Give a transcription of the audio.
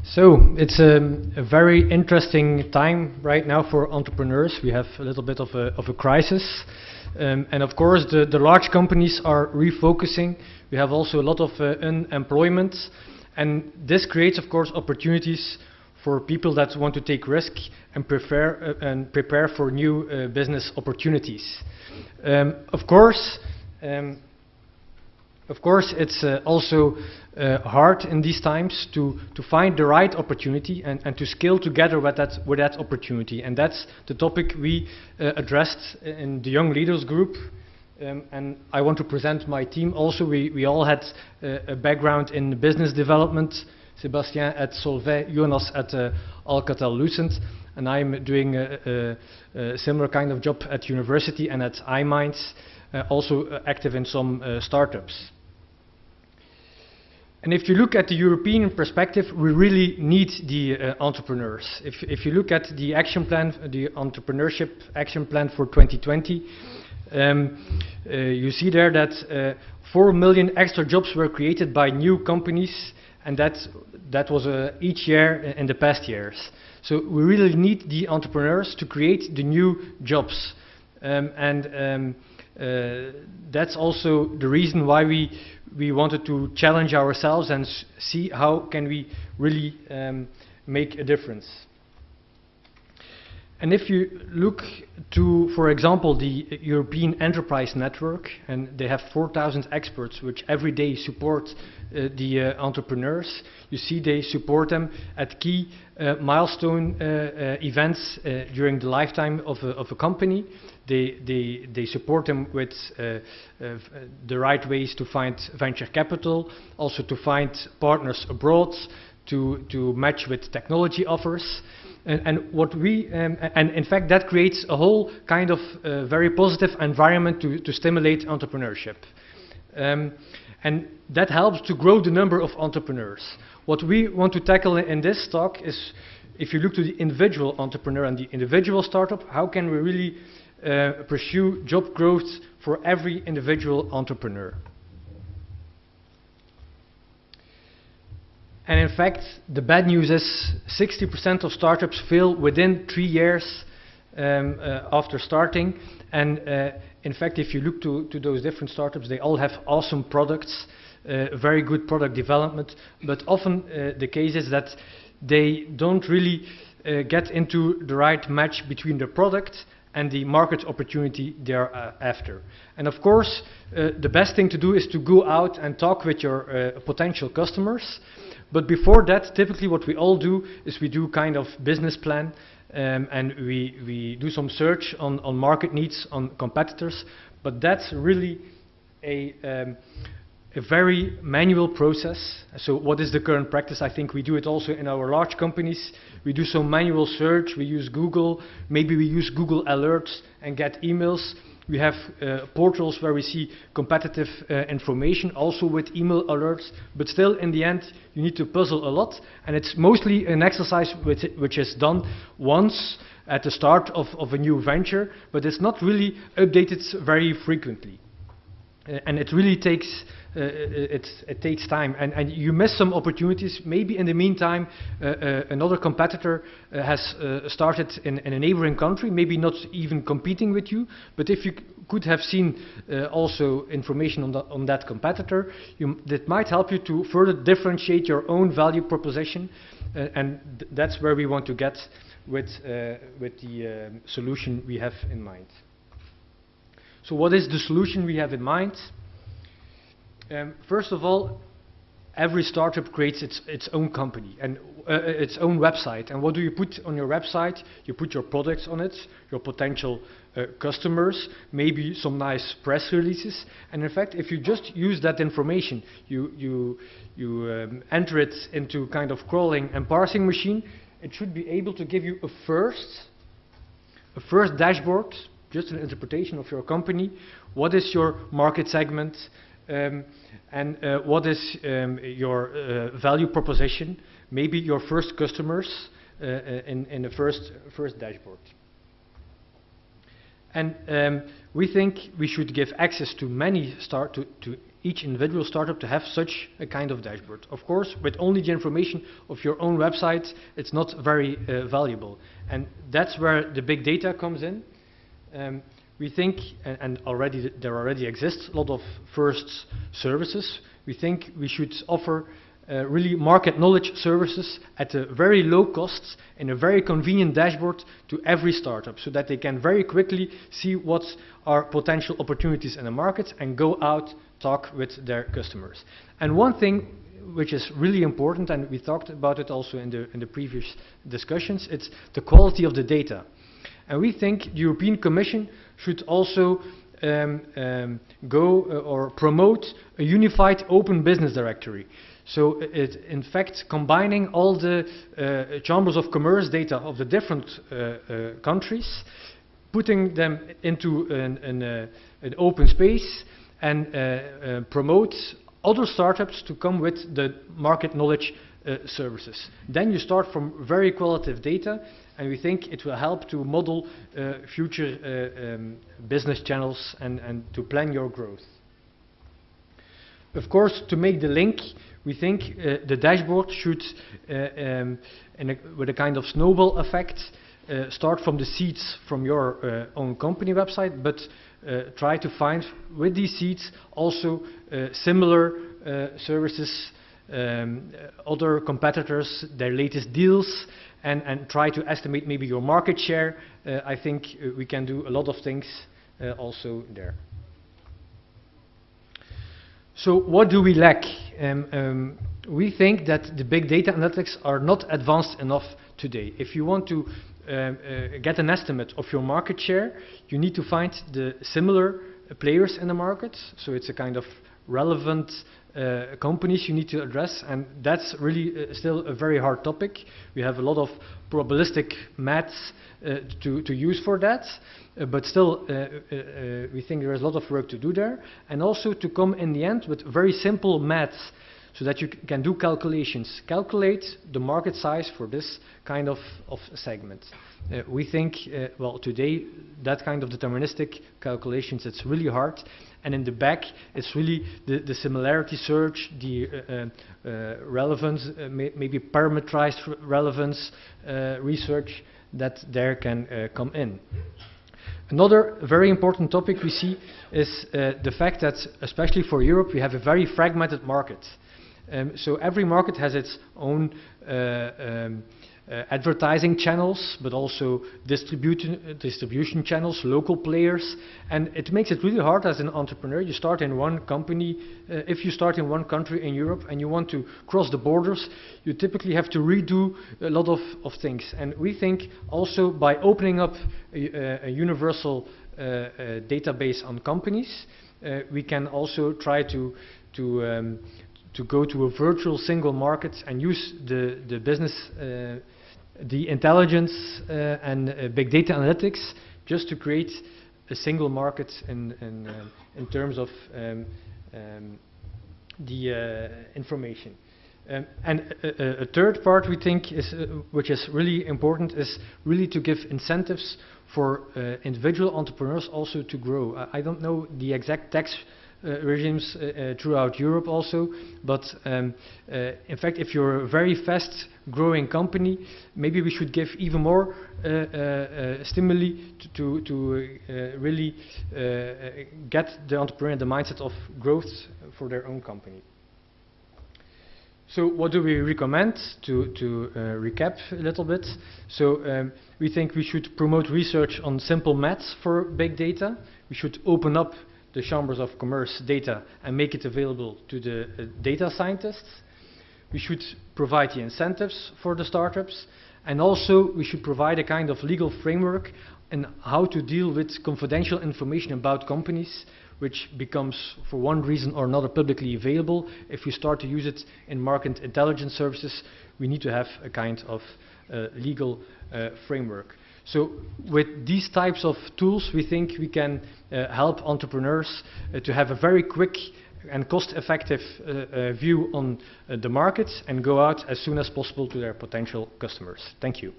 So it's a very interesting time right now for entrepreneurs. We have a little bit of a crisis. And of course, the large companies are refocusing. We have also a lot of unemployment. And this creates, of course, opportunities for people that want to take risk and prepare for new business opportunities. Of course, it's also hard in these times to find the right opportunity and to scale together with that opportunity. And that's the topic we addressed in the Young Leaders Group. And I want to present my team also. We all had a background in business development. Sébastien at Solvay, Jonas at Alcatel-Lucent, and I'm doing a similar kind of job at university and at iMinds, also active in some startups. And if you look at the European perspective, we really need the entrepreneurs. If you look at the action plan, the entrepreneurship action plan for 2020, you see there that 4 million extra jobs were created by new companies, and that was each year in the past years. So we really need the entrepreneurs to create the new jobs. That's also the reason why we wanted to challenge ourselves and see how can we really make a difference. And if you look to, for example, the European Enterprise Network, and they have 4,000 experts which every day support the entrepreneurs, you see they support them at key milestone events during the lifetime of a company. They support them with the right ways to find venture capital, also to find partners abroad, to match with technology offers. And what we and in fact that creates a whole kind of very positive environment to stimulate entrepreneurship, and that helps to grow the number of entrepreneurs. What we want to tackle in this talk is, if you look to the individual entrepreneur and the individual startup, how can we really pursue job growth for every individual entrepreneur? And in fact, the bad news is 60% of startups fail within 3 years after starting. And in fact, if you look to those different startups, they all have awesome products, very good product development. But often the case is that they don't really get into the right match between the product and the market opportunity they are after. And of course, the best thing to do is to go out and talk with your potential customers. But before that, typically what we all do is we do kind of business plan, and we do some search on market needs, on competitors. But that's really a very manual process. So what is the current practice? I think we do it also in our large companies. We do some manual search, we use Google, maybe we use Google Alerts and get emails. We have portals where we see competitive information, also with email alerts, but still in the end you need to puzzle a lot, and it's mostly an exercise which is done once at the start of a new venture, but it's not really updated very frequently. And it really takes it takes time, and you miss some opportunities. Maybe in the meantime another competitor has started in a neighboring country, maybe not even competing with you, but if you could have seen also information on that competitor, that might help you to further differentiate your own value proposition, and that's where we want to get with the solution we have in mind. So what is the solution we have in mind? First of all, every startup creates its own company and its own website. And what do you put on your website? You put your products on it, your potential customers, maybe some nice press releases. And in fact, if you just use that information, you enter it into kind of crawling and parsing machine, it should be able to give you a first dashboard, just an interpretation of your company. What is your market segment, and what is your value proposition? Maybe your first customers in the first dashboard. And we think we should give access to many each individual startup to have such a kind of dashboard. Of course, with only the information of your own website, it's not very valuable. And that's where the big data comes in. We think, and there already exists a lot of first services. We think we should offer really market knowledge services at a very low cost in a very convenient dashboard to every startup, so that they can very quickly see what are potential opportunities in the market and go out, talk with their customers. And one thing which is really important, and we talked about it also in the previous discussions, it's the quality of the data. And we think the European Commission should also or promote a unified open business directory. So it, in fact, combining all the chambers of commerce data of the different countries, putting them into an open space, and promote other startups to come with the market knowledge services. Then you start from very qualitative data, and we think it will help to model future business channels and to plan your growth. Of course, to make the link, we think the dashboard should, with a kind of snowball effect, start from the seeds from your own company website, but try to find with these seeds also similar services, other competitors, their latest deals, and try to estimate maybe your market share. I think we can do a lot of things also there. So what do we lack? We think that the big data analytics are not advanced enough today. If you want to get an estimate of your market share, you need to find the similar players in the market. So it's a kind of relevant companies you need to address, and that's really still a very hard topic. We have a lot of probabilistic maths to use for that, but still we think there is a lot of work to do there, and also to come in the end with very simple maths so that you can do calculations, calculate the market size for this kind of segment. We think, well, today that kind of deterministic calculations, it's really hard, and in the back it's really the similarity search, the relevance, maybe parameterized relevance research that there can come in. Another very important topic we see is the fact that, especially for Europe, we have a very fragmented market. So every market has its own advertising channels, but also distribution channels, local players, and it makes it really hard as an entrepreneur. You start in one company, if you start in one country in Europe and you want to cross the borders, you typically have to redo a lot of things. And we think also by opening up a universal database on companies, we can also try to go to a virtual single market and use the business, the intelligence and big data analytics just to create a single market in terms of the information. And a third part we think is, which is really important, is really to give incentives for individual entrepreneurs also to grow. I don't know the exact tax regimes throughout Europe also, but in fact, if you're a very fast growing company, maybe we should give even more stimuli to really get the entrepreneur in the mindset of growth for their own company. So what do we recommend? To recap a little bit. So we think we should promote research on simple maths for big data. We should open up the chambers of commerce data and make it available to the data scientists. We should provide the incentives for the startups, and also we should provide a kind of legal framework in how to deal with confidential information about companies, which becomes for one reason or another publicly available. If we start to use it in market intelligence services, we need to have a kind of legal framework. So with these types of tools, we think we can help entrepreneurs to have a very quick and cost-effective view on the market and go out as soon as possible to their potential customers. Thank you.